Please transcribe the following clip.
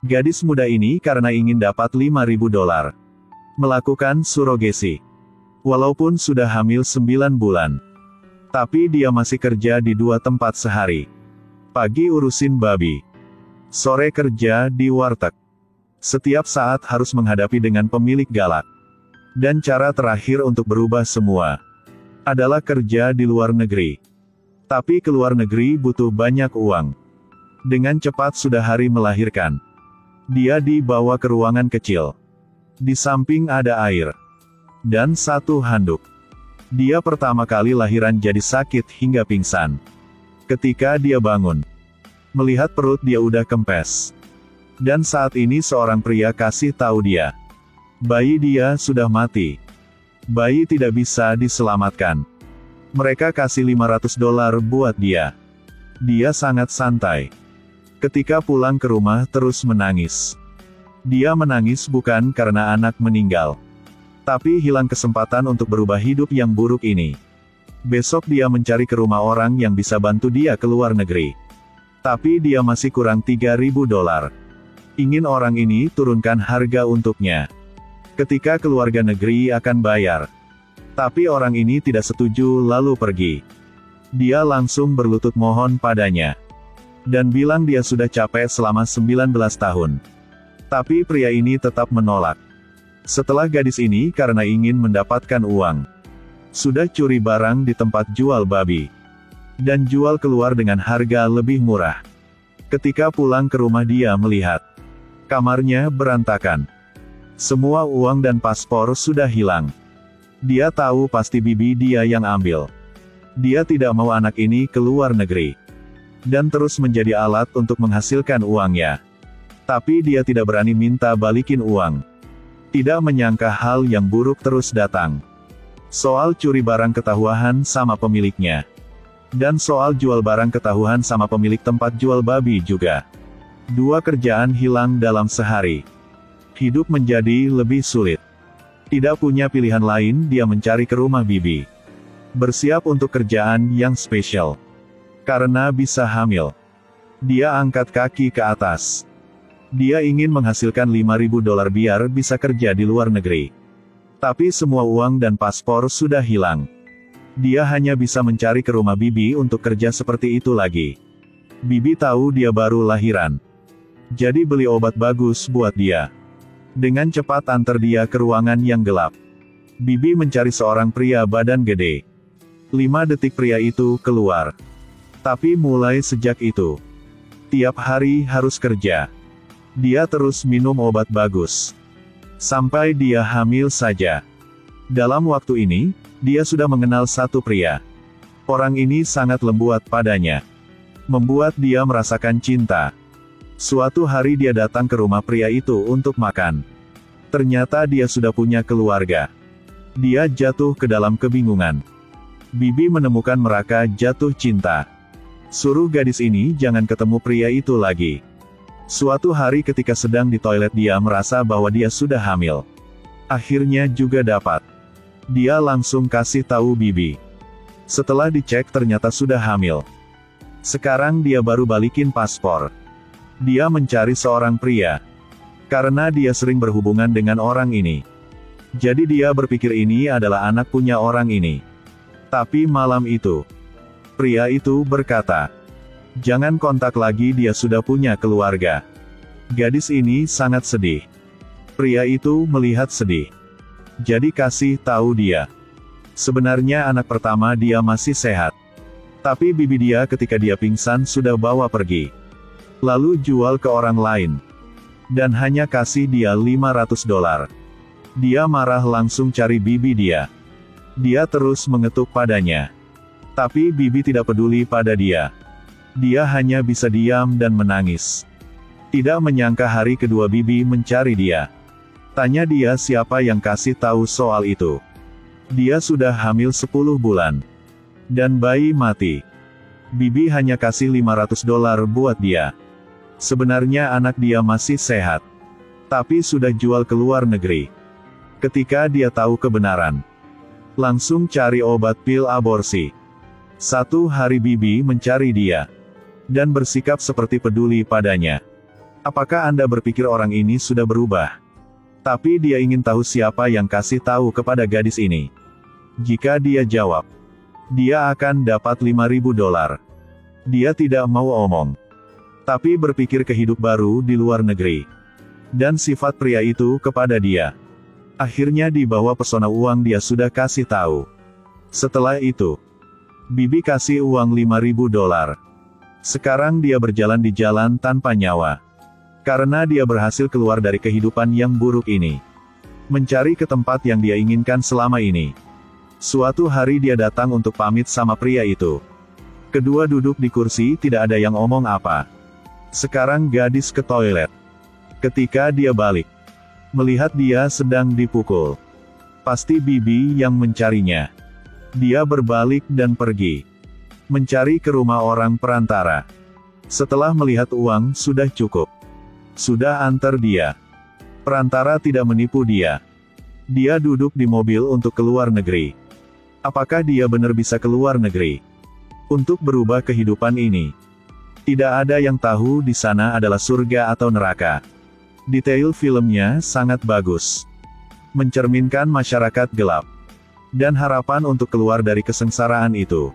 Gadis muda ini karena ingin dapat $5.000. Melakukan surogesi. Walaupun sudah hamil 9 bulan. Tapi dia masih kerja di 2 tempat sehari. Pagi urusin babi. Sore kerja di warteg. Setiap saat harus menghadapi dengan pemilik galak. Dan cara terakhir untuk berubah semua adalah kerja di luar negeri. Tapi ke luar negeri butuh banyak uang. Dengan cepat sudah hari melahirkan. Dia dibawa ke ruangan kecil. Di samping ada air. Dan 1 handuk. Dia pertama kali lahiran jadi sakit hingga pingsan. Ketika dia bangun, melihat perut dia udah kempes. Dan saat ini seorang pria kasih tahu dia. Bayi dia sudah mati. Bayi tidak bisa diselamatkan. Mereka kasih $500 buat dia. Dia sangat santai. Ketika pulang ke rumah terus menangis. Dia menangis bukan karena anak meninggal. Tapi hilang kesempatan untuk berubah hidup yang buruk ini. Besok dia mencari ke rumah orang yang bisa bantu dia ke luar negeri. Tapi dia masih kurang $3.000. Ingin orang ini turunkan harga untuknya. Ketika keluarga negeri akan bayar. Tapi orang ini tidak setuju lalu pergi. Dia langsung berlutut mohon padanya. Dan bilang dia sudah capek selama 19 tahun. Tapi pria ini tetap menolak. Setelah gadis ini karena ingin mendapatkan uang. Sudah curi barang di tempat jual babi. Dan jual keluar dengan harga lebih murah. Ketika pulang ke rumah dia melihat. Kamarnya berantakan. Semua uang dan paspor sudah hilang. Dia tahu pasti bibi dia yang ambil. Dia tidak mau anak ini ke luar negeri. Dan terus menjadi alat untuk menghasilkan uangnya. Tapi dia tidak berani minta balikin uang. Tidak menyangka hal yang buruk terus datang. Soal curi barang ketahuan sama pemiliknya. Dan soal jual barang ketahuan sama pemilik tempat jual babi juga. 2 kerjaan hilang dalam sehari. Hidup menjadi lebih sulit. Tidak punya pilihan lain dia mencari ke rumah bibi. Bersiap untuk kerjaan yang spesial. Karena bisa hamil. Dia angkat kaki ke atas. Dia ingin menghasilkan $5.000 biar bisa kerja di luar negeri. Tapi semua uang dan paspor sudah hilang. Dia hanya bisa mencari ke rumah bibi untuk kerja seperti itu lagi. Bibi tahu dia baru lahiran. Jadi beli obat bagus buat dia. Dengan cepat antar dia ke ruangan yang gelap. Bibi mencari seorang pria badan gede. 5 detik pria itu keluar. Tapi mulai sejak itu, tiap hari harus kerja. Dia terus minum obat bagus. Sampai dia hamil saja. Dalam waktu ini, dia sudah mengenal satu pria. Orang ini sangat lembut padanya. Membuat dia merasakan cinta. Suatu hari dia datang ke rumah pria itu untuk makan. Ternyata dia sudah punya keluarga. Dia jatuh ke dalam kebingungan. Bibi menemukan mereka jatuh cinta. Suruh gadis ini jangan ketemu pria itu lagi. Suatu hari ketika sedang di toilet dia merasa bahwa dia sudah hamil. Akhirnya juga dapat. Dia langsung kasih tahu bibi. Setelah dicek ternyata sudah hamil. Sekarang dia baru balikin paspor. Dia mencari seorang pria. Karena dia sering berhubungan dengan orang ini. Jadi dia berpikir ini adalah anak punya orang ini. Tapi malam itu, pria itu berkata, jangan kontak lagi, dia sudah punya keluarga. Gadis ini sangat sedih. Pria itu melihat sedih. Jadi kasih tahu dia. Sebenarnya anak pertama dia masih sehat. Tapi bibi dia ketika dia pingsan sudah bawa pergi. Lalu jual ke orang lain. Dan hanya kasih dia $500. Dia marah langsung cari bibi dia. Dia terus mengetuk padanya. Tapi bibi tidak peduli pada dia. Dia hanya bisa diam dan menangis. Tidak menyangka hari kedua bibi mencari dia. Tanya dia siapa yang kasih tahu soal itu. Dia sudah hamil 10 bulan. Dan bayi mati. Bibi hanya kasih $500 buat dia. Sebenarnya anak dia masih sehat. Tapi sudah jual ke luar negeri. Ketika dia tahu kebenaran. Langsung cari obat pil aborsi. Satu hari bibi mencari dia. Dan bersikap seperti peduli padanya. Apakah Anda berpikir orang ini sudah berubah? Tapi dia ingin tahu siapa yang kasih tahu kepada gadis ini. Jika dia jawab, dia akan dapat $5.000. Dia tidak mau omong, tapi berpikir ke hidup baru di luar negeri. Dan sifat pria itu kepada dia. Akhirnya di bawah pesona uang dia sudah kasih tahu. Setelah itu, Bibi kasih uang $5.000. Sekarang dia berjalan di jalan tanpa nyawa. Karena dia berhasil keluar dari kehidupan yang buruk ini. Mencari ke tempat yang dia inginkan selama ini. Suatu hari dia datang untuk pamit sama pria itu. Kedua duduk di kursi, tidak ada yang omong apa. Sekarang gadis ke toilet. Ketika dia balik, melihat dia sedang dipukul. Pasti Bibi yang mencarinya. Dia berbalik dan pergi. Mencari ke rumah orang perantara. Setelah melihat uang sudah cukup. Sudah antar dia. Perantara tidak menipu dia. Dia duduk di mobil untuk keluar negeri. Apakah dia benar bisa keluar negeri? Untuk berubah kehidupan ini. Tidak ada yang tahu di sana adalah surga atau neraka. Detail filmnya sangat bagus. Mencerminkan masyarakat gelap. Dan harapan untuk keluar dari kesengsaraan itu.